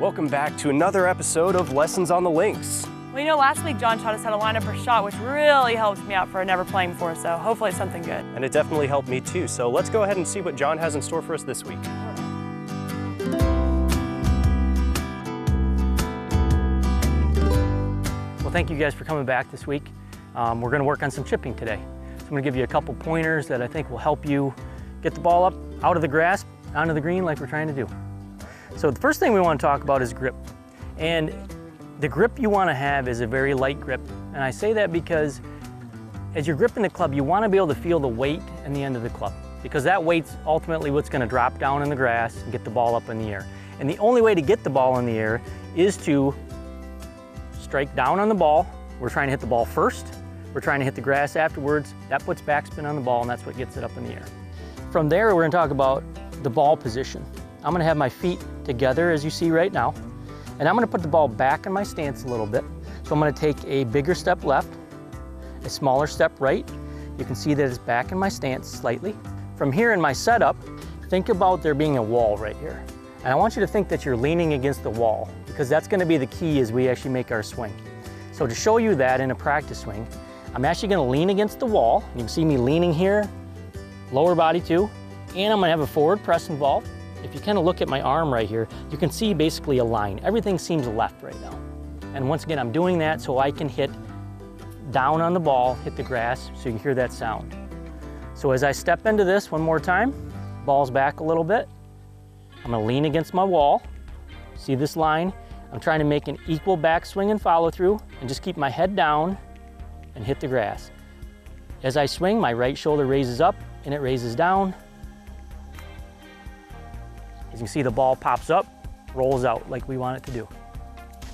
Welcome back to another episode of Lessons on the Links. Well, you know, last week John taught us how to line up our shot, which really helped me out for never playing before, so hopefully it's something good. And it definitely helped me too, so let's go ahead and see what John has in store for us this week. Well, thank you guys for coming back this week. We're going to work on some chipping today. So I'm going to give you a couple pointers that I think will help you get the ball up out of the grass, onto the green like we're trying to do. So the first thing we want to talk about is grip. And the grip you want to have is a very light grip. And I say that because as you're gripping the club, you want to be able to feel the weight in the end of the club, because that weight's ultimately what's going to drop down in the grass and get the ball up in the air. And the only way to get the ball in the air is to strike down on the ball. We're trying to hit the ball first. We're trying to hit the grass afterwards. That puts backspin on the ball, and that's what gets it up in the air. From there, we're going to talk about the ball position. I'm going to have my feet together, as you see right now, and I'm going to put the ball back in my stance a little bit. So I'm going to take a bigger step left, a smaller step right. You can see that it's back in my stance slightly. From here in my setup, think about there being a wall right here. And I want you to think that you're leaning against the wall, because that's going to be the key as we actually make our swing. So to show you that in a practice swing, I'm actually going to lean against the wall. You can see me leaning here, lower body too, and I'm going to have a forward press involved. If you kind of look at my arm right here, you can see basically a line. Everything seems left right now. And once again, I'm doing that so I can hit down on the ball, hit the grass, so you can hear that sound. So as I step into this one more time, ball's back a little bit. I'm going to lean against my wall. See this line? I'm trying to make an equal backswing and follow through, and just keep my head down and hit the grass. As I swing, my right shoulder raises up and it raises down. As you can see, the ball pops up, rolls out like we want it to do.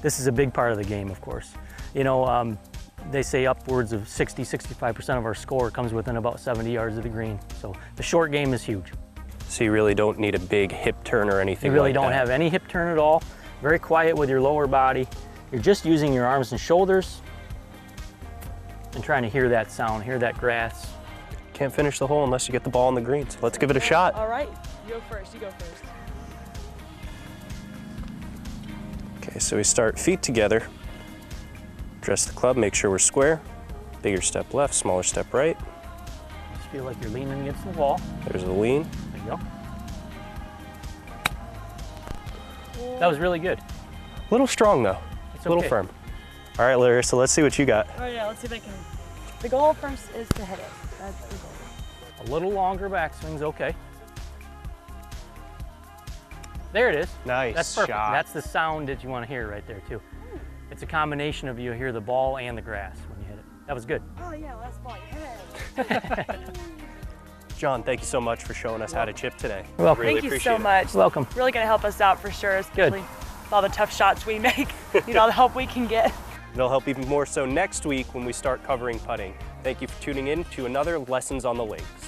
This is a big part of the game, of course. You know, they say upwards of 60–65% of our score comes within about 70 yards of the green. So the short game is huge. So you really don't need a big hip turn or anything like that? You really don't have any hip turn at all. Very quiet with your lower body. You're just using your arms and shoulders and trying to hear that sound, hear that grass. Can't finish the hole unless you get the ball on the green, so let's give it a shot. All right, you go first, you go first. Okay, so we start feet together. Dress the club, make sure we're square. Bigger step left, smaller step right. Just feel like you're leaning against the wall. There's a lean. There you go. That was really good. A little strong though, It's a little okay. firm. All right, Larissa, let's see what you got. Oh yeah, let's see if I can. The goal first is to hit it. That's the goal. A little longer backswing's okay. There it is. Nice That's perfect. shot. That's the sound that you want to hear right there too. It's a combination of you hear the ball and the grass when you hit it. That was good. Oh yeah, well, that's ball you hit. John, thank you so much for showing us how to chip today. You're welcome. Really Thank you appreciate so it. much. Welcome. Really gonna help us out for sure, especially with all the tough shots we make. Need all the help we can get. It'll help even more so next week when we start covering putting. Thank you for tuning in to another Lessons on the Links.